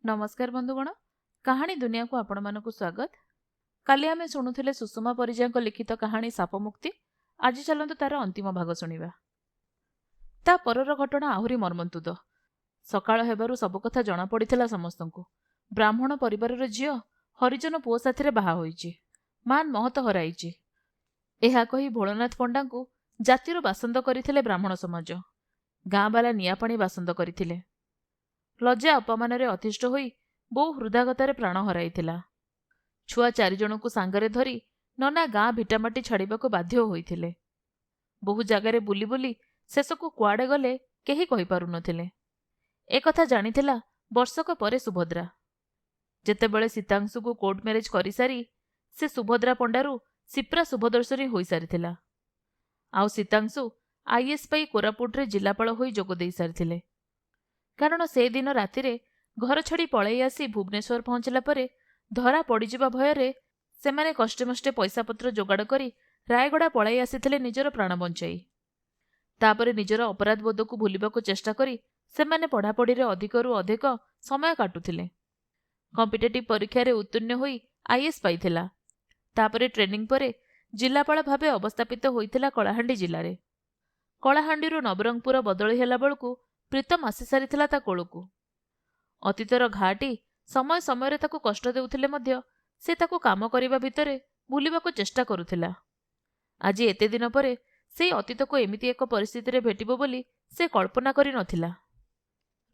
नमस्कार बंधुगण, कहानी दुनिया को आपण मानक स्वागत। काली आमे शुणुथिले सुषमा परिजा लिखित कहानी सापमुक्ति। आज चलतु तार अंतिम भाग शुणा। ता परर घटना आहुरी मर्मन्तुद। सकाळ हेबारु सब कथा जना पड़िथिला समस्तंकु। ब्राह्मण परिवारर झियो हरिजन पुओ साथिरे बाहा होईची, मान महत हराइची। एहा कही भोलनाथ पंडांकु जातिरु बासंद करिथिले ब्राह्मण समाज। गाँ बाला नियापाणी बासंद करिथिले। लज्जा अपमानरे अतिष्ठ होई बहु हृदागतारे प्राण हराइथिला। छुआ 4 जनकु सांगरे धरी नना गाँ भिटामाटी छाड़िबाकु बाध्य होइथिले। बहु जागारे बुली बुली शेषकु कुआडे गले केही कहि पारु नथिले। ए कथा जानिथिला वर्षक परे सुभद्रा। जेतेबेले सीतांशुकु कोर्ट मैरेज करि सारी से सुभद्रा पंडारु सिप्रा शुभदर्शनी होई सारिथिला। आउ सीतांशु आईएएस पाई कोरापुटरे जिलापाल होई जोग देई सारिथिले। कारण से दिन रातिरे घर छाड़ी पळई आसी भुवनेश्वर पहुंचला परे धरा पड़िजिबा भୟରେ सेमाने कष्टे मष्टे पैसा पत्र जोगाड़ करी रायगड़ा पळई आसीथिले निजर प्राण बंचाई। तापरे निजर अपराध बोधकु भूलिबाकु चेष्टा करी सेमाने पढ़ापढ़ी अधिकरु अधिक समय काटुथिले। कॉम्पिटिटिव परीक्षा रे उत्तीर्ण होई आईएएस पाइथिला। तापरे ट्रेनिंग परे जिलापाल भाबे अवस्थापित होइथिला कलाहांडी जिल्लारे। कलाहांडीरु नवरंगपुर बदली हेला बेलकु प्रीतम आसी सारिथिला ता कोलकु। अतीतर घाटी समय समय ताकु कष्ट देउथिले मध्य से ताकु काम करिबा भितरे भूलिबाकु चेष्टा करुथिला। आज एते दिन परे से अतीत को एमिति एक परिस्थिति रे भेटिबो बोली से कल्पना करि नथिला।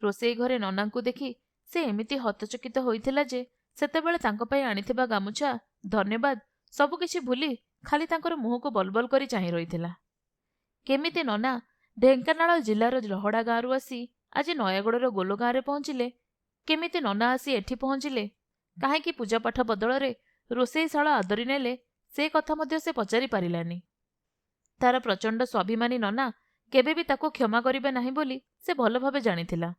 रोसेई घरे ननांकु देखि से एमिति हतचकित होइथिला जे सेतेबेले तांको पई आनिथिबा गामुछा धन्यवाद सबु किछि भूली खाली तांकर मुह को बलबल करी चाहि रहिथिला। केमिति नना ढेंकानाल जिल्लार लहड़ा गाँरु आसी आज नयागड़र गोलो गाँव में पहुंचिले, केमिति नना आसी एठी पहुंचिले, काहेकि पूजापाठ बदल रोषेईशाल आदरी नेले से कथा मध्य से पचारि पारिलानी। तार प्रचंड स्वाभिमानी नना केबे भी ताको क्षमा करिबे नाही बोली से भल भाबे जानिथिला।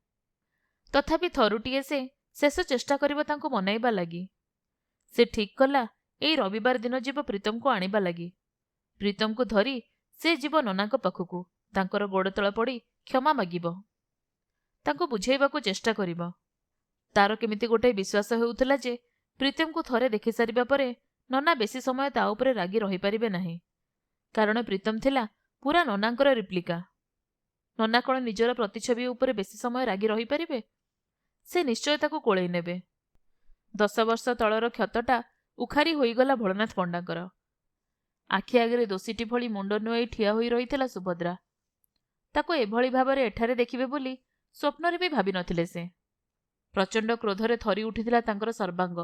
तथापि थरुटिए से शेष चेष्टा करिबो तांको मनाइबा लागी। से ठीक कला एई रविवार दिन जीव प्रीतम को आनिबा लागी। प्रीतम को धरी से जीव ननाको पाखकु तांकर गोड़ तळ पड़ी क्षमा मागिब, तांको बुझाइबाकु चेष्टा करिब। तार केमिति गोटे विश्वास हेउथिला जे प्रीतम को थरे देखि सारिबा परे नना बेसी समय ता उपरे रागी रहि पारिबे नाही। कारण प्रीतम थिला पूरा ननांकर रिप्लिका। नना कोन निजर प्रतिछवि उपरे बेसी समय रागी रहि पारिबे? से निश्चय ताकु कोळेई नेबे। 10 वर्ष तळर क्षतटा उखारी होईगला भोलनाथ पंडांकर। आखि आगरे दोषीटी भली मुंड नुआई ठिया होई रहिथिला सुभद्रा। ताको एभली भाबरे एठारे देखिबे बोली स्वप्नरे भी भाबी नथिले से। प्रचंड क्रोधरे थरी उठिथिला तांकर सर्वांग।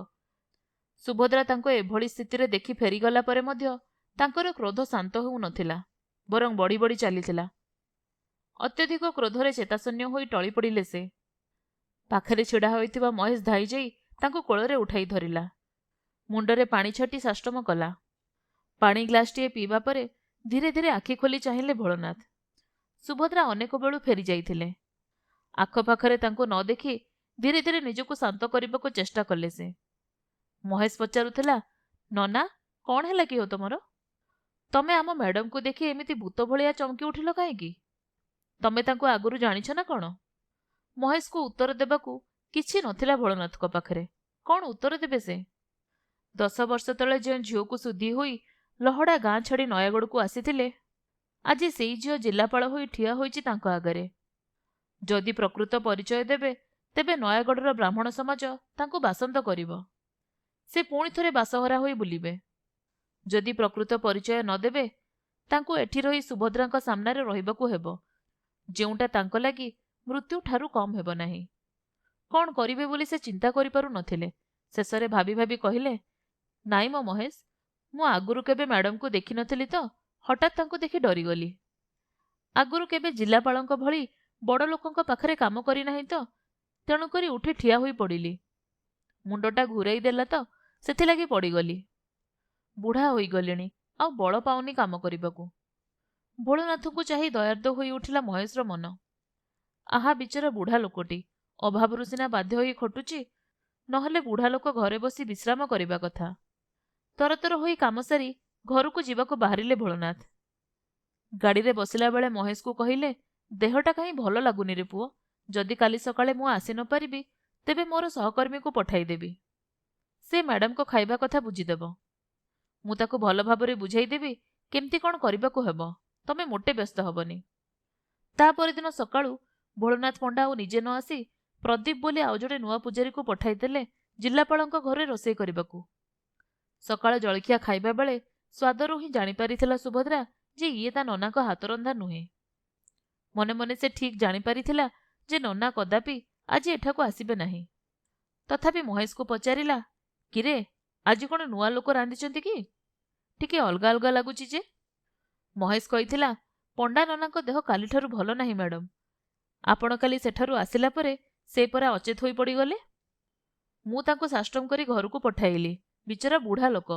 सुभद्रा तांको एभली स्थितिरे देखि फेरीगला परे मध्य तांकर क्रोध शांत होउ नथिला, बरं बड़ी बड़ी चलीथिला। अत्यधिक क्रोधरे चेताशून्य होई टळी पड़िले से। पाखरे छिड़ा होइथिबा महेश धाई जाई तांको कोळरे उठाई धरिला। मुंडरे पानी छाटी साष्टम कला। पानी ग्लासटीए पीवा परे धीरे धीरे आखि खोली चाहिले भोलनाथ। सुभद्रा अनेक बेलू फेरी जाइथिले। आखपाखरे तांको न देखि धीरे धीरे निजको शांत करबाको चेष्टा कले से। महेश पचारुथिला, नना कौन हैला कि हो तमर? तमे आम मैडम को देखि एमिति भूत भलिया चमकी उठिल काहेकि? तमे तांको आगुरु जानिछ ना कौन? महेश को उत्तर देबाकू किछि नथिला भोलनाथ को पाखरे। कौन उत्तर देबे से? 10 वर्ष तले जे झियो को सुधी होई लहड़ा गाँ छाड़ी नयागढ़ को आसीथिले, आज सेई झियो जिलापाल होई ठिया होईची तांको आगरे। जदि प्रकृत परिचय देबे तेबे नयागढ़र ब्राह्मण समाज तांको बासंद करिब। से पुणी थरे बासहरा होई बुलिबे। जदि प्रकृत परिचय न देबे तांको एठी रही सुभद्रांक सामनारे रहिबाकू हेबो, जेउटा तांको लागी मृत्यु ठारू कम हेबो नाही। कौन करिबे बोली से चिंता करि पारु नथिले। शेषरे भाबी भाबी कहिले, नाई मो महेश, मु आगुरु केबे मैडम को देखि नथिली तो हठात तांको देखि डरीगली। आगुरु केबे जिलापालंक भली बड़ लोकंक पाखरे काम करि नाही तो तेणु करी उठी ठिया होई पड़िली। मुंडटा घुराई देला तो सेथिलागि पड़ीगली। बुढ़ा होई गलिणी, आउ बल पाउनी काम करिबाकू। भोलनाथଙ୍କୁ चाही दयार्द होई उठिला महेशर मन। आहा बिचारा बुढ़ा लोकटी, अभावरु सिना बाध्य होई खटुची, नहले बुढ़ा लोक घरे बसी विश्राम करिबा कथा। तरतर होई काम सारी घरकू जीवाकू बाहरिले भोलनाथ। गाड़ी रे बसिला बेले महेश को कहिले, देहटा कहीं भल लागुनी रे पुओ, जदि काली सकाळे मु आसी न पारिबी ତେବେ ମୋର ସହକର୍ମୀକୁ ପଠାଇଦେବି। ସେ ମ୍ୟାଡାମଙ୍କ ଖାଇବା କଥା ବୁଝିଦେବ। ମୁଁ ତାକୁ ଭଲ ଭାବରେ ବୁଝାଇଦେବି କେମିତି କ'ଣ କରିବାକୁ ହେବ। ତମେ ମୋଟେ ବ୍ୟସ୍ତ ହବନି। ତା ପରଦିନ ସକାଳୁ ଭୋଳନାଥ ପଣ୍ଡା ଆଉ ନିଜେ ନ ଆସି ପ୍ରଦୀପ ବୋଲି ଆଉ ଜଣେ ନୂଆ ପୂଜାରୀକୁ ପଠାଇଦେଲେ ଜିଲ୍ଲାପାଳଙ୍କ ଘରେ ରୋଷେଇ କରିବାକୁ। ସକାଳ ଜଳଖିଆ ଖାଇବା ବେଳେ ସ୍ୱାଦରୁ ହିଁ ଜାଣିପାରିଥିଲା ସୁଭଦ୍ରା ଯେ ଇଏ ତା ନନାଙ୍କ ହାତରନ୍ଧା ନୁହେଁ। ମନେ ମନେ ସେ ଠିକ୍ ଜାଣିପାରିଥିଲା ଯେ ନନା କଦାପି ଆଜି ଏଠାକୁ ଆସିବେ ନାହିଁ। ତଥାପି ମହେଶକୁ ପଚାରିଲା, କିରେ, ଆଜି କ'ଣ ନୂଆ ଲୋକ ରାନ୍ଧିଛନ୍ତି କି? ଟିକେ ଅଲଗା ଅଲଗା ଲାଗୁଛି ଯେ। ମହେଶ କହିଥିଲା, ପଣ୍ଡା ନନାଙ୍କ ଦେହ କାଲିଠାରୁ ଭଲ ନାହିଁ ମ୍ୟାଡମ୍। ଆପଣ କାଲି ସେଠାରୁ ଆସିଲା ପରେ ସେ ପରା ଅଚେତ ହୋଇ ପଡ଼ିଗଲେ। ମୁଁ ତାଙ୍କୁ ସାଷ୍ଟମ କରି ଘରକୁ ପଠାଇଲି। ବିଚରା ବୁଢ଼ା ଲୋକ,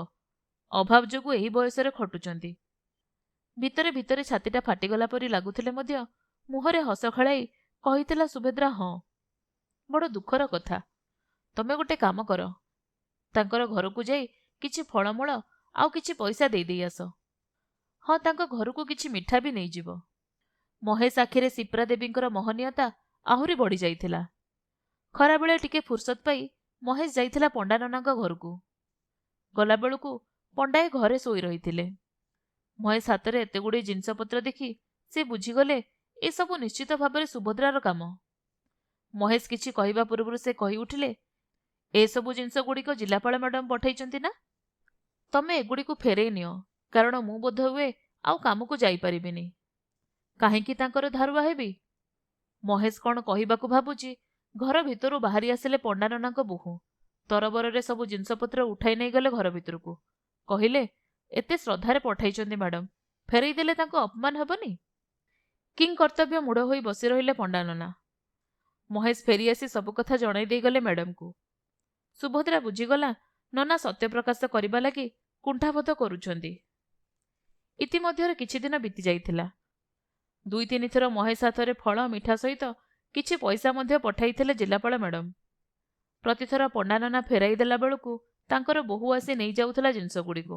ଅଭାବ ଯୋଗୁଁ ଏହି ବୟସରେ ଖଟୁଛନ୍ତି। ଭିତରେ ଭିତରେ ଛାତିଟା ଫାଟିଗଲା ପରି ଲାଗୁଥିଲେ ମଧ୍ୟ ମୁହଁରେ ହସ ଖେଳାଇ କହିଥିଲା ସୁଭଦ୍ରା, ହଁ, ବଡ଼ ଦୁଃଖର କଥା। ତମେ ଗୋଟେ କାମ କର, ତାଙ୍କର ଘରକୁ ଯାଇ କିଛି ଫଳମୂଳ ଆଉ କିଛି ପଇସା ଦେଇ ଆସ। ହଁ, ତାଙ୍କ ଘରକୁ କିଛି ମିଠା ବି ନେଇଯିବ। ମହେଶ ଆଖିରେ ସିପ୍ରା ଦେବୀଙ୍କର ମହନୀୟତା ଆହୁରି ବଢ଼ିଯାଇଥିଲା। ଖରାବେଳେ ଟିକେ ଫୁର୍ସତ ପାଇ ମହେଶ ଯାଇଥିଲା ପଣ୍ଡା ନନାଙ୍କ ଘରକୁ। ଗଲାବେଳକୁ ପଣ୍ଡାଏ ଘରେ ଶୋଇ ରହିଥିଲେ। ମହେଶ ହାତରେ ଏତେଗୁଡ଼ିଏ ଜିନିଷପତ୍ର ଦେଖି ସେ ବୁଝିଗଲେ ଏସବୁ ନିଶ୍ଚିତ ଭାବରେ ସୁଭଦ୍ରାର କାମ। ମହେଶ କିଛି କହିବା ପୂର୍ବରୁ ସେ କହି ଉଠିଲେ, ଏସବୁ ଜିନିଷଗୁଡ଼ିକ ଜିଲ୍ଲାପାଳ ମ୍ୟାଡମ୍ ପଠାଇଛନ୍ତି ନା? ତମେ ଏଗୁଡ଼ିକୁ ଫେରେଇ ନିଅ, କାରଣ ମୁଁ ବୋଧହୁଏ ଆଉ କାମକୁ ଯାଇପାରିବିନି। କାହିଁକି ତାଙ୍କର ଧାରୁଆ ହେବି? ମହେଶ କ'ଣ କହିବାକୁ ଭାବୁଛି, ଘର ଭିତରୁ ବାହାରି ଆସିଲେ ପଣ୍ଡା ନନାଙ୍କ ବୋହୂ। ତରବରରେ ସବୁ ଜିନିଷପତ୍ର ଉଠାଇ ନେଇଗଲେ ଘର ଭିତରକୁ। କହିଲେ, ଏତେ ଶ୍ରଦ୍ଧାରେ ପଠାଇଛନ୍ତି ମ୍ୟାଡମ୍, ଫେରେଇ ଦେଲେ ତାଙ୍କୁ ଅପମାନ ହେବନି? କିଂ କର୍ତ୍ତବ୍ୟ ମୂଢ଼ ହୋଇ ବସି ରହିଲେ ପଣ୍ଡା ନନା। ମହେଶ ଫେରିଆସି ସବୁ କଥା ଜଣାଇ ଦେଇଗଲେ ମ୍ୟାଡମ୍କୁ। ସୁଭଦ୍ରା ବୁଝିଗଲା ନନା ସତ୍ୟପ୍ରକାଶ କରିବା ଲାଗି କୁଣ୍ଠାବୋଧ କରୁଛନ୍ତି। ଇତିମଧ୍ୟରେ କିଛି ଦିନ ବିତି ଯାଇଥିଲା। 2-3 ଥର ମହେଶ ହାତରେ ଫଳ ମିଠା ସହିତ କିଛି ପଇସା ମଧ୍ୟ ପଠାଇଥିଲେ ଜିଲ୍ଲାପାଳ ମ୍ୟାଡମ୍। ପ୍ରତିଥର ପଣ୍ଡା ନନା ଫେରାଇ ଦେଲା ବେଳକୁ ତାଙ୍କର ବୋହୂ ଆସି ନେଇଯାଉଥିଲା ଜିନିଷଗୁଡ଼ିକୁ।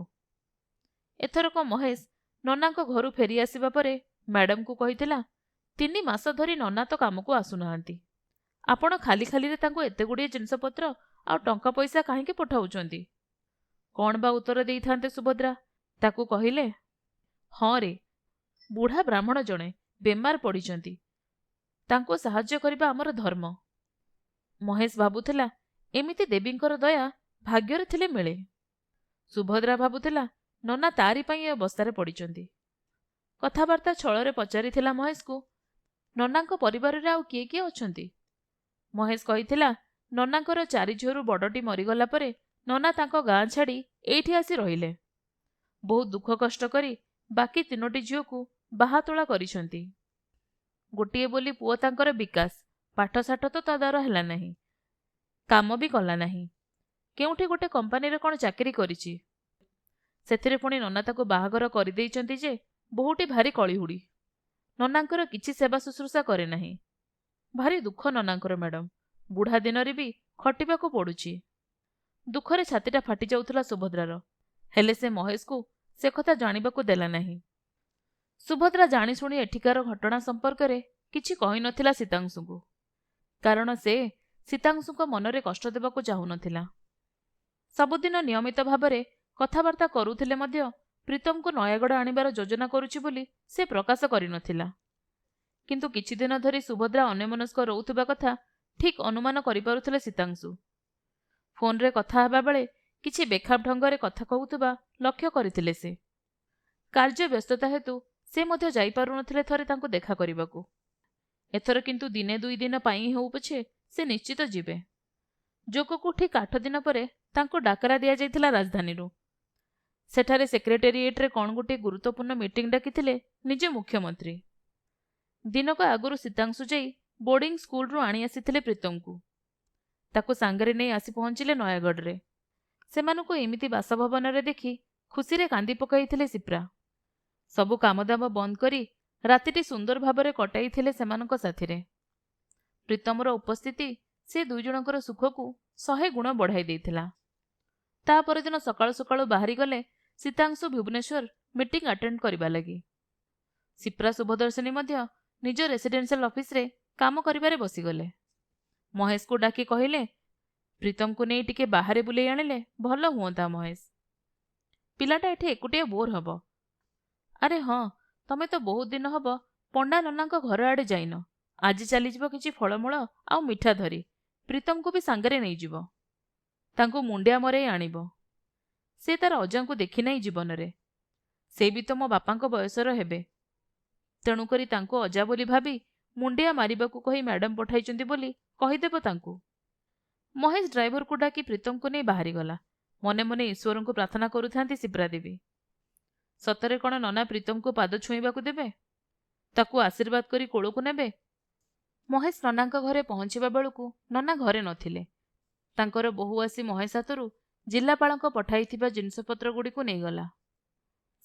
ଏଥରକ ମହେଶ ନନାଙ୍କ ଘରୁ ଫେରି ଆସିବା ପରେ ମ୍ୟାଡମ୍କୁ କହିଥିଲା, 3 ମାସ ଧରି ନନା ତ କାମକୁ ଆସୁନାହାନ୍ତି। ଆପଣ ଖାଲି ଖାଲିରେ ତାଙ୍କୁ ଏତେଗୁଡ଼ିଏ ଜିନିଷପତ୍ର ଆଉ ଟଙ୍କା ପଇସା କାହିଁକି ପଠାଉଛନ୍ତି? କ'ଣ ବା ଉତ୍ତର ଦେଇଥାନ୍ତେ ସୁଭଦ୍ରା? ତାକୁ କହିଲେ, ହଁ ରେ, ବୁଢ଼ା ବ୍ରାହ୍ମଣ ଜଣେ ବେମାର ପଡ଼ିଛନ୍ତି, ତାଙ୍କୁ ସାହାଯ୍ୟ କରିବା ଆମର ଧର୍ମ। ମହେଶ ଭାବୁଥିଲା, ଏମିତି ଦେବୀଙ୍କର ଦୟା ଭାଗ୍ୟରେ ଥିଲେ ମିଳେ। ସୁଭଦ୍ରା ଭାବୁଥିଲା, ନନା ତାରି ପାଇଁ ଏ ଅବସ୍ଥାରେ ପଡ଼ିଛନ୍ତି। କଥାବାର୍ତ୍ତା ଛଳରେ ପଚାରିଥିଲା ମହେଶକୁ, ନନାଙ୍କ ପରିବାରରେ ଆଉ କିଏ କିଏ ଅଛନ୍ତି? ମହେଶ କହିଥିଲା, ନନାଙ୍କର 4 ଝିଅରୁ ବଡ଼ଟି ମରିଗଲା ପରେ ନନା ତାଙ୍କ ଗାଁ ଛାଡ଼ି ଏଇଠି ଆସି ରହିଲେ। ବହୁତ ଦୁଃଖ କଷ୍ଟ କରି ବାକି 3ଟି ଝିଅକୁ ବାହାତୋଳା କରିଛନ୍ତି। ଗୋଟିଏ ବୋଲି ପୁଅ ତାଙ୍କର ବିକାଶ, ପାଠଶାଠ ତ ତା ଦ୍ୱାରା ହେଲା ନାହିଁ, କାମ ବି କଲା ନାହିଁ। କେଉଁଠି ଗୋଟେ କମ୍ପାନୀରେ କ'ଣ ଚାକିରି କରିଛି। ସେଥିରେ ପୁଣି ନନା ତାକୁ ବାହାଘର କରିଦେଇଛନ୍ତି ଯେ ବୋହୂଟି ଭାରି କଳିହୁଡ଼ି। ନନାଙ୍କର କିଛି ସେବା ଶୁଶ୍ରୂଷା କରେ ନାହିଁ। ଭାରି ଦୁଃଖ ନନାଙ୍କର ମ୍ୟାଡମ୍, ବୁଢ଼ା ଦିନରେ ବି ଖଟିବାକୁ ପଡ଼ୁଛି। ଦୁଃଖରେ ଛାତିଟା ଫାଟି ଯାଉଥିଲା ସୁଭଦ୍ରାର। ହେଲେ ସେ ମହେଶକୁ ସେ କଥା ଜାଣିବାକୁ ଦେଲା ନାହିଁ। ସୁଭଦ୍ରା ଜାଣିଶୁଣି ଏଠିକାର ଘଟଣା ସମ୍ପର୍କରେ କିଛି କହିନଥିଲା ସୀତାଂଶୁଙ୍କୁ, କାରଣ ସେ ସୀତାଂଶୁଙ୍କ ମନରେ କଷ୍ଟ ଦେବାକୁ ଚାହୁଁନଥିଲା। ସବୁଦିନ ନିୟମିତ ଭାବରେ କଥାବାର୍ତ୍ତା କରୁଥିଲେ ମଧ୍ୟ ପ୍ରୀତମକୁ ନୟାଗଡ଼ ଆଣିବାର ଯୋଜନା କରୁଛି ବୋଲି ସେ ପ୍ରକାଶ କରିନଥିଲା। କିନ୍ତୁ କିଛି ଦିନ ଧରି ସୁଭଦ୍ରା ଅନ୍ୟମନସ୍କ ରହୁଥିବା କଥା ଠିକ୍ ଅନୁମାନ କରିପାରୁଥିଲେ ସୀତାଂଶୁ। ଫୋନରେ କଥା ହେବା ବେଳେ କିଛି ବେଖାପ ଢଙ୍ଗରେ କଥା କହୁଥିବା ଲକ୍ଷ୍ୟ କରିଥିଲେ ସେ। କାର୍ଯ୍ୟ ବ୍ୟସ୍ତତା ହେତୁ ସେ ମଧ୍ୟ ଯାଇପାରୁନଥିଲେ ଥରେ ତାଙ୍କୁ ଦେଖା କରିବାକୁ। ଏଥର କିନ୍ତୁ 1-2 ଦିନ ପାଇଁ ହେଉ ପଛେ ସେ ନିଶ୍ଚିତ ଯିବେ। ଯୋଗକୁ ଠିକ୍ 8 ଦିନ ପରେ ତାଙ୍କୁ ଡାକରା ଦିଆଯାଇଥିଲା ରାଜଧାନୀରୁ। ସେଠାରେ ସେକ୍ରେଟେରିଏଟ୍ରେ କ'ଣ ଗୋଟିଏ ଗୁରୁତ୍ୱପୂର୍ଣ୍ଣ ମିଟିଂ ଡାକିଥିଲେ ନିଜେ ମୁଖ୍ୟମନ୍ତ୍ରୀ। ଦିନକ ଆଗରୁ ସୀତାଂଶୁ ଯାଇ ବୋର୍ଡିଂ ସ୍କୁଲରୁ ଆଣି ଆସିଥିଲେ ପ୍ରୀତମକୁ। ତାକୁ ସାଙ୍ଗରେ ନେଇ ଆସି ପହଞ୍ଚିଲେ ନୟାଗଡ଼ରେ। ସେମାନଙ୍କୁ ଏମିତି ବାସଭବନରେ ଦେଖି ଖୁସିରେ କାନ୍ଦି ପକାଇଥିଲେ ସିପ୍ରା। ସବୁ କାମଦାମ ବନ୍ଦ କରି ରାତିଟି ସୁନ୍ଦର ଭାବରେ କଟାଇଥିଲେ ସେମାନଙ୍କ ସାଥିରେ। ପ୍ରୀତମର ଉପସ୍ଥିତି ସେ 2 ଜଣଙ୍କର ସୁଖକୁ 100 ଗୁଣ ବଢ଼ାଇ ଦେଇଥିଲା। ତା ପରଦିନ ସକାଳୁ ସକାଳୁ ବାହାରିଗଲେ ସୀତାଂଶୁ ଭୁବନେଶ୍ୱର ମିଟିଂ ଆଟେଣ୍ଡ କରିବା ଲାଗି। ସିପ୍ରା ଶୁଭଦର୍ଶିନୀ ମଧ୍ୟ ନିଜ ରେସିଡେନ୍ସିଆଲ ଅଫିସରେ କାମ କରିବାରେ ବସିଗଲେ। ମହେଶକୁ ଡାକି କହିଲେ, ପ୍ରୀତମକୁ ନେଇ ଟିକେ ବାହାରେ ବୁଲେଇ ଆଣିଲେ ଭଲ ହୁଅନ୍ତା ମହେଶ। ପିଲାଟା ଏଠି ଏକୁଟିଆ ବୋର ହବ। ଆରେ ହଁ, ତମେ ତ ବହୁତ ଦିନ ହବ ପଣ୍ଡା ନନାଙ୍କ ଘର ଆଡ଼େ ଯାଇନ। ଆଜି ଚାଲିଯିବ କିଛି ଫଳମୂଳ ଆଉ ମିଠା ଧରି। ପ୍ରୀତମକୁ ବି ସାଙ୍ଗରେ ନେଇଯିବ। ତାଙ୍କୁ ମୁଣ୍ଡିଆ ମରେଇ ଆଣିବ। ସେ ତାର ଅଜାଙ୍କୁ ଦେଖିନାହିଁ ଜୀବନରେ। ସେ ବି ତ ମୋ ବାପାଙ୍କ ବୟସର ହେବେ। ତେଣୁକରି ତାଙ୍କୁ ଅଜା ବୋଲି ଭାବି ମୁଣ୍ଡିଆ ମାରିବାକୁ କହି ମ୍ୟାଡାମ ପଠାଇଛନ୍ତି ବୋଲି କହିଦେବ ତାଙ୍କୁ। ମହେଶ ଡ୍ରାଇଭରକୁ ଡାକି ପ୍ରୀତମକୁ ନେଇ ବାହାରିଗଲା। ମନେ ମନେ ଈଶ୍ୱରଙ୍କୁ ପ୍ରାର୍ଥନା କରୁଥାନ୍ତି ଶିପ୍ରା ଦେବୀ। ସତରେ କ'ଣ ନନା ପ୍ରୀତମକୁ ପାଦ ଛୁଇଁବାକୁ ଦେବେ? ତାକୁ ଆଶୀର୍ବାଦ କରି କୋଳକୁ ନେବେ? ମହେଶ ନନାଙ୍କ ଘରେ ପହଞ୍ଚିବା ବେଳକୁ ନନା ଘରେ ନଥିଲେ। ତାଙ୍କର ବୋହୂ ଆସି ମହେଶ ହାତରୁ ଜିଲ୍ଲାପାଳଙ୍କ ପଠାଇଥିବା ଜିନିଷପତ୍ରଗୁଡ଼ିକୁ ନେଇଗଲା।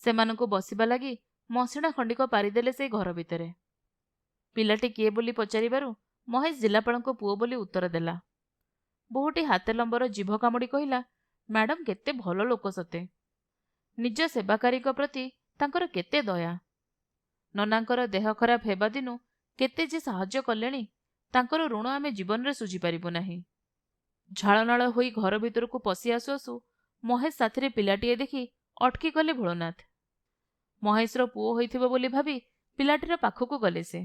ସେମାନଙ୍କୁ ବସିବା ଲାଗି ମସିଣା ଖଣ୍ଡିକ ପାରିଦେଲେ ସେଇ ଘର ଭିତରେ। ପିଲାଟି କିଏ ବୋଲି ପଚାରିବାରୁ ମହେଶ ଜିଲ୍ଲାପାଳଙ୍କ ପୁଅ ବୋଲି ଉତ୍ତର ଦେଲା। ବୋହୂଟି ହାତେ ଲମ୍ବର ଜିଭ କାମୁଡ଼ି କହିଲା, ମ୍ୟାଡାମ କେତେ ଭଲ ଲୋକ ସତେ। ନିଜ ସେବାକାରୀଙ୍କ ପ୍ରତି ତାଙ୍କର କେତେ ଦୟା। ନନାଙ୍କର ଦେହ ଖରାପ ହେବା ଦିନୁ କେତେ ଯେ ସାହାଯ୍ୟ କଲେଣି, ତାଙ୍କର ଋଣ ଆମେ ଜୀବନରେ ଶୁଝିପାରିବୁ ନାହିଁ। ଝାଳନାଳ ହୋଇ ଘର ଭିତରକୁ ପଶି ଆସୁ ଆସୁ ମହେଶ ସାଥିରେ ପିଲାଟିଏ ଦେଖି ଅଟକି ଗଲେ ଭୋଳନାଥ। ମହେଶର ପୁଅ ହୋଇଥିବ ବୋଲି ଭାବି ପିଲାଟିର ପାଖକୁ ଗଲେ ସେ।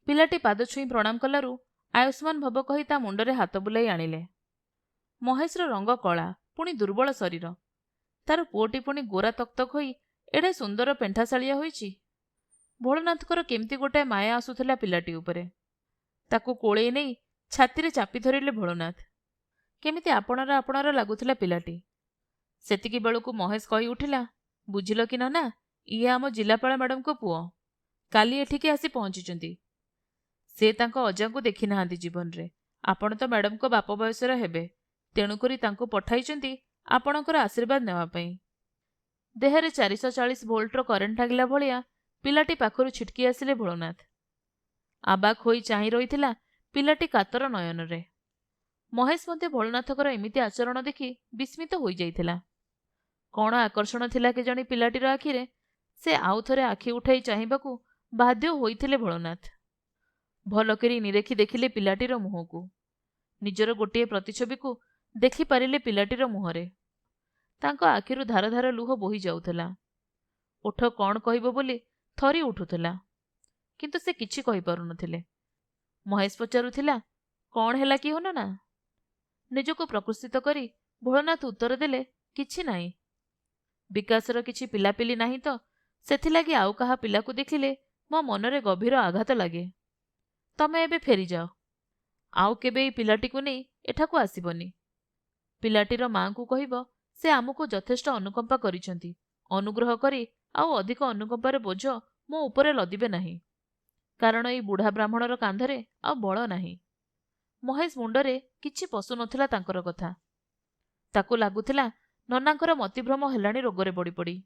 ପିଲାଟି ପାଦ ଛୁଇଁ ପ୍ରଣାମ କଲାରୁ ଆୟୁଷ୍ମାନ ଭବ କହି ତା ମୁଣ୍ଡରେ ହାତ ବୁଲାଇ ଆଣିଲେ। ମହେଶର ରଙ୍ଗ କଳା, ପୁଣି ଦୁର୍ବଳ ଶରୀର। ତାର ପୁଅଟି ପୁଣି ଗୋରା ତକ୍ତକ ହୋଇ ଏଡ଼େ ସୁନ୍ଦର ପେଣ୍ଠାଶାଳିଆ ହୋଇଛି। ଭୋଳନାଥଙ୍କର କେମିତି ଗୋଟାଏ ମାୟା ଆସୁଥିଲା ପିଲାଟି ଉପରେ। ତାକୁ କୋଳେଇ ନେଇ ଛାତିରେ ଚାପି ଧରିଲେ ଭୋଳନାଥ। କେମିତି ଆପଣାର ଆପଣାର ଲାଗୁଥିଲା ପିଲାଟି। ସେତିକି ବେଳକୁ ମହେଶ କହି ଉଠିଲା, ବୁଝିଲ କି ନନା, ଇଏ ଆମ ଜିଲ୍ଲାପାଳ ମ୍ୟାଡମଙ୍କ ପୁଅ। କାଲି ଏଠିକି ଆସି ପହଞ୍ଚିଛନ୍ତି। ସେ ତାଙ୍କ ଅଜାଙ୍କୁ ଦେଖି ନାହାନ୍ତି ଜୀବନରେ। ଆପଣ ତ ମ୍ୟାଡମଙ୍କ ବାପ ବୟସର ହେବେ। ତେଣୁକରି ତାଙ୍କୁ ପଠାଇଛନ୍ତି ଆପଣଙ୍କର ଆଶୀର୍ବାଦ ନେବା ପାଇଁ। ଦେହରେ 440 ଭୋଲ୍ଟର କରେଣ୍ଟ ଲାଗିଲା ଭଳିଆ ପିଲାଟି ପାଖରୁ ଛିଟକି ଆସିଲେ ଭୋଳନାଥ। ଆବାକ୍ ହୋଇ ଚାହିଁ ରହିଥିଲା ପିଲାଟି କାତର ନୟନରେ। ମହେଶ ମଧ୍ୟ ଭୋଳନାଥଙ୍କର ଏମିତି ଆଚରଣ ଦେଖି ବିସ୍ମିତ ହୋଇଯାଇଥିଲା। କ'ଣ ଆକର୍ଷଣ ଥିଲା କେଜାଣି ପିଲାଟିର ଆଖିରେ। ସେ ଆଉ ଥରେ ଆଖି ଉଠାଇ ଚାହିଁବାକୁ ବାଧ୍ୟ ହୋଇଥିଲେ ଭୋଳନାଥ। ଭଲକରି ନିରେଖି ଦେଖିଲେ ପିଲାଟିର ମୁହଁକୁ। ନିଜର ଗୋଟିଏ ପ୍ରତିଛବିକୁ ଦେଖିପାରିଲେ ପିଲାଟିର ମୁହଁରେ। ତାଙ୍କ ଆଖିରୁ ଧାର ଧାର ଲୁହ ବୋହି ଯାଉଥିଲା। ଓଠ କ'ଣ କହିବ ବୋଲି ଥରି ଉଠୁଥିଲା। କିନ୍ତୁ ସେ କିଛି କହିପାରୁନଥିଲେ। ମହେଶ ପଚାରୁଥିଲା, କ'ଣ ହେଲା କି ହୋ ନନା? ନିଜକୁ ପ୍ରକୃତିସ୍ଥ କରି ଭୋଳନାଥ ଉତ୍ତର ଦେଲେ, କିଛି ନାହିଁ। ବିକାଶର କିଛି ପିଲାପିଲି ନାହିଁ ତ, ସେଥିଲାଗି ଆଉ କାହା ପିଲାକୁ ଦେଖିଲେ ମୋ ମନରେ ଗଭୀର ଆଘାତ ଲାଗେ। ତମେ ଏବେ ଫେରିଯାଅ। ଆଉ କେବେ ଏଇ ପିଲାଟିକୁ ନେଇ ଏଠାକୁ ଆସିବନି। ପିଲାଟିର ମାଆଙ୍କୁ କହିବ ସେ ଆମକୁ ଯଥେଷ୍ଟ ଅନୁକମ୍ପା କରିଛନ୍ତି। ଅନୁଗ୍ରହ କରି ଆଉ ଅଧିକ ଅନୁକମ୍ପାର ବୋଝ ମୋ ଉପରେ ଲଦିବେ ନାହିଁ। କାରଣ ଏଇ ବୁଢ଼ା ବ୍ରାହ୍ମଣର କାନ୍ଧରେ ଆଉ ବଳ ନାହିଁ। ମହେଶ ମୁଣ୍ଡରେ କିଛି ପଶୁନଥିଲା ତାଙ୍କର କଥା। ତାକୁ ଲାଗୁଥିଲା ନନାଙ୍କର ମତିଭ୍ରମ ହେଲାଣି ରୋଗରେ ପଡ଼ି ପଡ଼ି।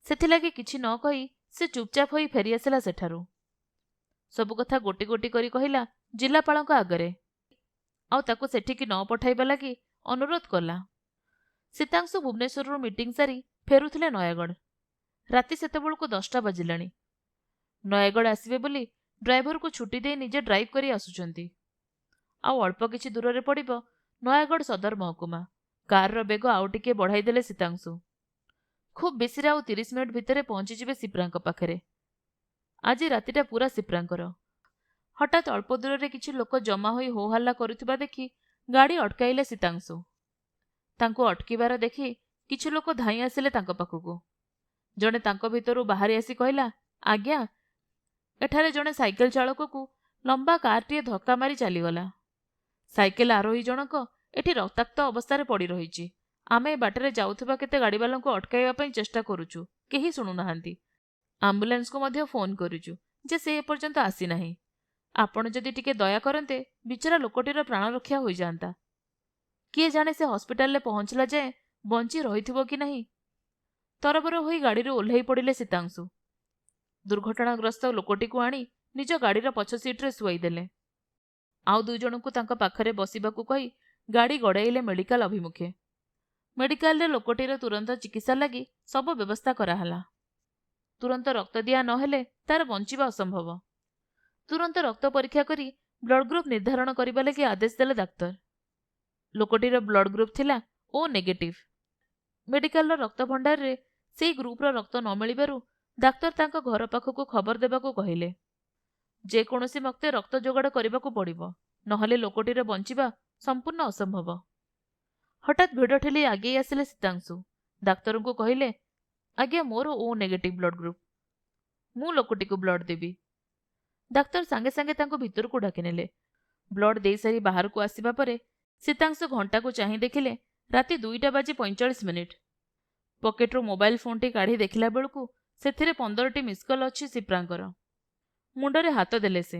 ସେଥିଲାଗି କିଛି ନ କହି ସେ ଚୁପଚାପ ହୋଇ ଫେରିଆସିଲା ସେଠାରୁ। ସବୁ କଥା ଗୋଟି ଗୋଟି କରି କହିଲା ଜିଲ୍ଲାପାଳଙ୍କ ଆଗରେ। ଆଉ ତାକୁ ସେଠିକି ନ ପଠାଇବା ଲାଗି ଅନୁରୋଧ କଲା। ସୀତାଂଶୁ ଭୁବନେଶ୍ୱରରୁ ମିଟିଂ ସାରି ଫେରୁଥିଲେ ନୟାଗଡ଼। ରାତି ସେତେବେଳକୁ 10ଟା ବାଜିଲାଣି। ନୟାଗଡ଼ ଆସିବେ ବୋଲି ଡ୍ରାଇଭରକୁ ଛୁଟି ଦେଇ ନିଜେ ଡ୍ରାଇଭ କରି ଆସୁଛନ୍ତି। ଆଉ ଅଳ୍ପ କିଛି ଦୂରରେ ପଡ଼ିବ ନୟାଗଡ଼ ସଦର ମହକୁମା। କାରର ବେଗ ଆଉ ଟିକିଏ ବଢ଼ାଇ ଦେଲେ ସୀତାଂଶୁ। ଖୁବ୍ ବେଶୀରେ ଆଉ 30 ମିନିଟ୍ ଭିତରେ ପହଞ୍ଚିଯିବେ ସିପ୍ରାଙ୍କ ପାଖରେ। ଆଜି ରାତିଟା ପୁରା ସିପ୍ରାଙ୍କର। ହଠାତ୍ ଅଳ୍ପ ଦୂରରେ କିଛି ଲୋକ ଜମା ହୋଇ ହୋ ହଲ୍ଲା କରୁଥିବା ଦେଖି ଗାଡ଼ି ଅଟକାଇଲେ ସୀତାଂଶୁ। ତାଙ୍କୁ ଅଟକିବାର ଦେଖି କିଛି ଲୋକ ଧାଇଁ ଆସିଲେ ତାଙ୍କ ପାଖକୁ। ଜଣେ ତାଙ୍କ ଭିତରୁ ବାହାରି ଆସି କହିଲା, ଆଜ୍ଞା, ଏଠାରେ ଜଣେ ସାଇକେଲ ଚାଳକକୁ ଲମ୍ବା କାରଟିଏ ଧକ୍କା ମାରି ଚାଲିଗଲା। ସାଇକେଲ ଆରୋହୀ ଜଣକ ଏଠି ରକ୍ତାକ୍ତ ଅବସ୍ଥାରେ ପଡ଼ି ରହିଛି। ଆମେ ଏ ବାଟରେ ଯାଉଥିବା କେତେ ଗାଡ଼ିବାଲାଙ୍କୁ ଅଟକାଇବା ପାଇଁ ଚେଷ୍ଟା କରୁଛୁ, କେହି ଶୁଣୁନାହାନ୍ତି। ଆମ୍ବୁଲାନ୍ସକୁ ମଧ୍ୟ ଫୋନ୍ କରିଛୁ ଯେ ସେ ଏପର୍ଯ୍ୟନ୍ତ ଆସିନାହିଁ। ଆପଣ ଯଦି ଟିକେ ଦୟା କରନ୍ତେ ବିଚରା ଲୋକଟିର ପ୍ରାଣ ରକ୍ଷା ହୋଇଯାଆନ୍ତା। କିଏ ଜାଣେ ସେ ହସ୍ପିଟାଲରେ ପହଞ୍ଚିଲା ଯାଏଁ ବଞ୍ଚି ରହିଥିବ କି ନାହିଁ। ତରବର ହୋଇ ଗାଡ଼ିରୁ ଓହ୍ଲାଇ ପଡ଼ିଲେ ସୀତାଂଶୁ। ଦୁର୍ଘଟଣାଗ୍ରସ୍ତ ଲୋକଟିକୁ ଆଣି ନିଜ ଗାଡ଼ିର ପଛ ସିଟ୍ରେ ଶୁଆଇଦେଲେ। ଆଉ 2 ଜଣଙ୍କୁ ତାଙ୍କ ପାଖରେ ବସିବାକୁ କହି ଗାଡ଼ି ଗଡ଼ାଇଲେ ମେଡିକାଲ ଅଭିମୁଖେ। ମେଡିକାଲରେ ଲୋକଟିର ତୁରନ୍ତ ଚିକିତ୍ସା ଲାଗି ସବୁ ବ୍ୟବସ୍ଥା କରାହେଲା। ତୁରନ୍ତ ରକ୍ତ ଦିଆ ନ ହେଲେ ତାର ବଞ୍ଚିବା ଅସମ୍ଭବ। ତୁରନ୍ତ ରକ୍ତ ପରୀକ୍ଷା କରି ବ୍ଲଡ୍ ଗ୍ରୁପ୍ ନିର୍ଦ୍ଧାରଣ କରିବା ଲାଗି ଆଦେଶ ଦେଲେ ଡାକ୍ତର। ଲୋକଟିର ବ୍ଲଡ୍ ଗ୍ରୁପ୍ ଥିଲା ଓ ନେଗେଟିଭ୍। ମେଡିକାଲର ରକ୍ତ ଭଣ୍ଡାରରେ ସେଇ ଗ୍ରୁପ୍ର ରକ୍ତ ନ ମିଳିବାରୁ ଡାକ୍ତର ତାଙ୍କ ଘର ପାଖକୁ ଖବର ଦେବାକୁ କହିଲେ। ଯେକୌଣସି ମତେ ରକ୍ତ ଯୋଗାଡ଼ କରିବାକୁ ପଡ଼ିବ, ନହେଲେ ଲୋକଟିର ବଞ୍ଚିବା ସମ୍ପୂର୍ଣ୍ଣ ଅସମ୍ଭବ। ହଠାତ୍ ଭିଡ଼ ଠେଲି ଆଗେଇ ଆସିଲେ ସୀତାଂଶୁ। ଡାକ୍ତରଙ୍କୁ କହିଲେ, ଆଜ୍ଞା ମୋର ଓ ନେଗେଟିଭ୍ ବ୍ଲଡ୍ ଗ୍ରୁପ୍, ମୁଁ ଲୋକଟିକୁ ବ୍ଲଡ୍ ଦେବି। ଡାକ୍ତର ସାଙ୍ଗେ ସାଙ୍ଗେ ତାଙ୍କୁ ଭିତରକୁ ଡାକିନେଲେ। ବ୍ଲଡ୍ ଦେଇସାରି ବାହାରକୁ ଆସିବା ପରେ ସୀତାଂଶୁ ଘଣ୍ଟାକୁ ଚାହିଁ ଦେଖିଲେ ରାତି 2:45। ପକେଟରୁ ମୋବାଇଲ ଫୋନ୍ଟି କାଢ଼ି ଦେଖିଲା ବେଳକୁ ସେଥିରେ 15ଟି ମିସ୍କଲ୍ ଅଛି ସିପ୍ରାଙ୍କର। ମୁଣ୍ଡରେ ହାତ ଦେଲେ ସେ।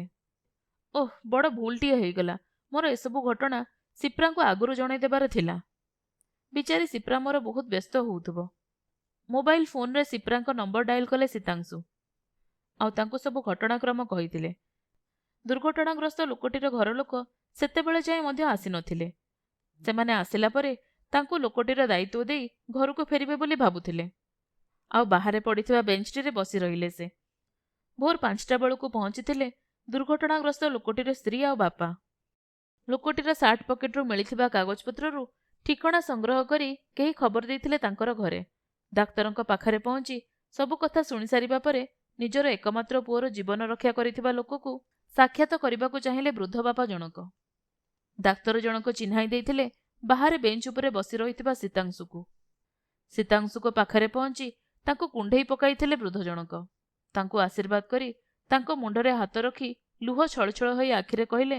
ଓଃ, ବଡ଼ ଭୁଲଟିଏ ହେଇଗଲା। ମୋର ଏସବୁ ଘଟଣା ସିପ୍ରାଙ୍କୁ ଆଗରୁ ଜଣାଇ ଦେବାର ଥିଲା। ବିଚାରୀ ସିପ୍ରା ମୋର ବହୁତ ବ୍ୟସ୍ତ ହେଉଥିବ। ମୋବାଇଲ ଫୋନ୍ରେ ସିପ୍ରାଙ୍କ ନମ୍ବର ଡାଏଲ କଲେ ସୀତାଂଶୁ। ଆଉ ତାଙ୍କୁ ସବୁ ଘଟଣାକ୍ରମ କହିଥିଲେ। ଦୁର୍ଘଟଣାଗ୍ରସ୍ତ ଲୋକଟିର ଘର ଲୋକ ସେତେବେଳେ ଯାଏଁ ମଧ୍ୟ ଆସିନଥିଲେ। ସେମାନେ ଆସିଲା ପରେ ତାଙ୍କୁ ଲୋକଟିର ଦାୟିତ୍ୱ ଦେଇ ଘରକୁ ଫେରିବେ ବୋଲି ଭାବୁଥିଲେ। ଆଉ ବାହାରେ ପଡ଼ିଥିବା ବେଞ୍ଚଟିରେ ବସି ରହିଲେ ସେ। ଭୋର 5ଟା ବେଳକୁ ପହଞ୍ଚିଥିଲେ ଦୁର୍ଘଟଣାଗ୍ରସ୍ତ ଲୋକଟିର ସ୍ତ୍ରୀ ଆଉ ବାପା। ଲୋକଟିର ସାର୍ଟ ପକେଟରୁ ମିଳିଥିବା କାଗଜପତ୍ରରୁ ଠିକଣା ସଂଗ୍ରହ କରି କେହି ଖବର ଦେଇଥିଲେ ତାଙ୍କର ଘରେ। ଡାକ୍ତରଙ୍କ ପାଖରେ ପହଞ୍ଚି ସବୁ କଥା ଶୁଣିସାରିବା ପରେ ନିଜର ଏକମାତ୍ର ପୁଅର ଜୀବନ ରକ୍ଷା କରିଥିବା ଲୋକକୁ ସାକ୍ଷାତ କରିବାକୁ ଚାହିଁଲେ ବୃଦ୍ଧ ବାପା ଜଣକ। ଡାକ୍ତର ଜଣକ ଚିହ୍ନାଇ ଦେଇଥିଲେ ବାହାରେ ବେଞ୍ଚ ଉପରେ ବସି ରହିଥିବା ସୀତାଂଶୁକୁ। ସୀତାଂଶୁଙ୍କ ପାଖରେ ପହଞ୍ଚି ତାଙ୍କୁ କୁଣ୍ଢେଇ ପକାଇଥିଲେ ବୃଦ୍ଧ ଜଣକ। ତାଙ୍କୁ ଆଶୀର୍ବାଦ କରି ତାଙ୍କ ମୁଣ୍ଡରେ ହାତ ରଖି ଲୁହ ଛଳଛଳ ହୋଇ ଆଖିରେ କହିଲେ,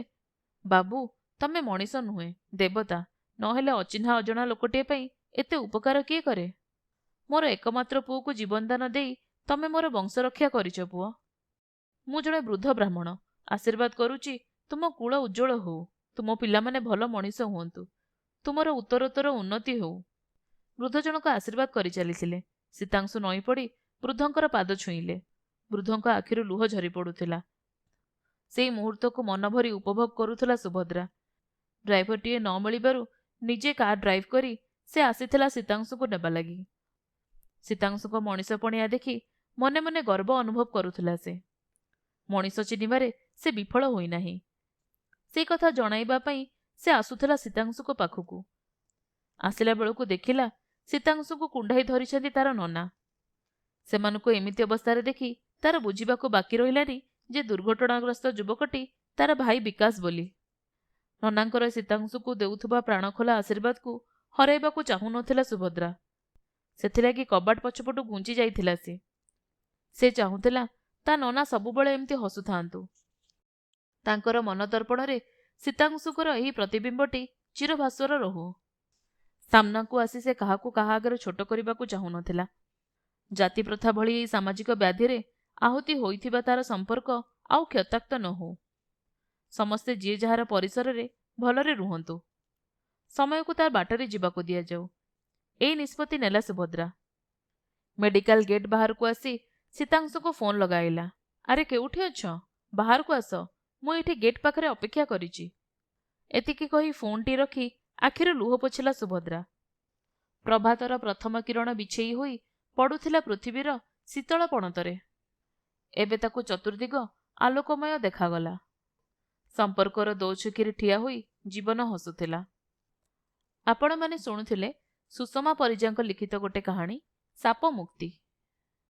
ବାବୁ, ତମେ ମଣିଷ ନୁହେଁ, ଦେବତା। ନହେଲେ ଅଚିହ୍ନା ଅଜଣା ଲୋକଟିଏ ପାଇଁ ଏତେ ଉପକାର କିଏ କରେ? ମୋର ଏକମାତ୍ର ପୁଅକୁ ଜୀବନଦାନ ଦେଇ ତମେ ମୋର ବଂଶରକ୍ଷା କରିଛ ପୁଅ। ମୁଁ ଜଣେ ବୃଦ୍ଧ ବ୍ରାହ୍ମଣ, ଆଶୀର୍ବାଦ କରୁଛି ତୁମ କୁଳ ଉଜ୍ଜ୍ୱଳ ହଉ, ତୁମ ପିଲାମାନେ ଭଲ ମଣିଷ ହୁଅନ୍ତୁ, ତୁମର ଉତ୍ତରୋତ୍ତର ଉନ୍ନତି ହେଉ। ବୃଦ୍ଧ ଜଣକ ଆଶୀର୍ବାଦ କରି ଚାଲିଥିଲେ। ସୀତାଂଶୁ ନଇଁ ପଡ଼ି ବୃଦ୍ଧଙ୍କର ପାଦ ଛୁଇଁଲେ। ବୃଦ୍ଧଙ୍କ ଆଖିରୁ ଲୁହ ଝରି ପଡ଼ୁଥିଲା। ସେଇ ମୁହୂର୍ତ୍ତକୁ ମନଭରି ଉପଭୋଗ କରୁଥିଲା ସୁଭଦ୍ରା। ଡ୍ରାଇଭରଟିଏ ନ ମିଳିବାରୁ ନିଜେ କାର୍ ଡ୍ରାଇଭ୍ କରି ସେ ଆସିଥିଲା ସୀତାଂଶୁଙ୍କୁ ନେବା ଲାଗି। ସୀତାଂଶୁଙ୍କ ମଣିଷପଣିଆ ଦେଖି ମନେ ମନେ ଗର୍ବ ଅନୁଭବ କରୁଥିଲା ସେ। ମଣିଷ ଚିହ୍ନିବାରେ ସେ ବିଫଳ ହୋଇନାହିଁ। ସେଇ କଥା ଜଣାଇବା ପାଇଁ ସେ ଆସୁଥିଲା ସୀତାଂଶୁଙ୍କ ପାଖକୁ। ଆସିଲା ବେଳକୁ ଦେଖିଲା ସୀତାଂଶୁଙ୍କୁ କୁଣ୍ଢାଇ ଧରିଛନ୍ତି ତାର ନନା। ସେମାନଙ୍କୁ ଏମିତି ଅବସ୍ଥାରେ ଦେଖି ତାର ବୁଝିବାକୁ ବାକି ରହିଲାନି ଯେ ଦୁର୍ଘଟଣାଗ୍ରସ୍ତ ଯୁବକଟି ତାର ଭାଇ ବିକାଶ ବୋଲି। ନନାଙ୍କର ସୀତାଂଶୁକୁ ଦେଉଥିବା ପ୍ରାଣଖୋଲା ଆଶୀର୍ବାଦକୁ ହରାଇବାକୁ ଚାହୁଁନଥିଲା ସୁଭଦ୍ରା। ସେଥିଲାଗି କବାଟ ପଛପଟୁ ଘୁଞ୍ଚି ଯାଇଥିଲା ସେ। ସେ ଚାହୁଁଥିଲା ତା ନନା ସବୁବେଳେ ଏମିତି ହସୁଥାନ୍ତୁ। ତାଙ୍କର ମନଦର୍ପଣରେ ସୀତାଂଶୁଙ୍କର ଏହି ପ୍ରତିବିମ୍ବଟି ଚିରଭାସ୍ୱର ରହୁ। ସାମ୍ନାକୁ ଆସି ସେ କାହାକୁ କାହା ଆଗରେ ଛୋଟ କରିବାକୁ ଚାହୁଁନଥିଲା। ଜାତି ପ୍ରଥା ଭଳି ଏହି ସାମାଜିକ ବ୍ୟାଧିରେ ଆହୁତି ହୋଇଥିବା ତାର ସମ୍ପର୍କ ଆଉ କ୍ଷତାକ୍ତ ନ ହଉ। ସମସ୍ତେ ଯିଏ ଯାହାର ପରିସରରେ ଭଲରେ ରୁହନ୍ତୁ। ସମୟକୁ ତାର ବାଟରେ ଯିବାକୁ ଦିଆଯାଉ। ଏଇ ନିଷ୍ପତ୍ତି ନେଲା ସୁଭଦ୍ରା। ମେଡିକାଲ ଗେଟ୍ ବାହାରକୁ ଆସି ସୀତାଂଶୁଙ୍କୁ ଫୋନ୍ ଲଗାଇଲା। ଆରେ କେଉଁଠି ଅଛ? ବାହାରକୁ ଆସ, ମୁଁ ଏଇଠି ଗେଟ୍ ପାଖରେ ଅପେକ୍ଷା କରିଛି। ଏତିକି କହି ଫୋନ୍ଟି ରଖି ଆଖିରୁ ଲୁହ ପୋଛିଲା ସୁଭଦ୍ରା। ପ୍ରଭାତର ପ୍ରଥମ କିରଣ ବିଛେଇ ହୋଇ ପଡ଼ୁଥିଲା ପୃଥିବୀର ଶୀତଳ ପଣତରେ। ଏବେ ତାକୁ ଚତୁର୍ଦିଗ ଆଲୋକମୟ ଦେଖାଗଲା। ସମ୍ପର୍କର ଦୋଛକିରେ ଠିଆ ହୋଇ ଜୀବନ ହସୁଥିଲା। ଆପଣମାନେ ଶୁଣୁଥିଲେ ସୁଷମା ପରିଜାଙ୍କ ଲିଖିତ ଗୋଟେ କାହାଣୀ ସାପ ମୁକ୍ତି।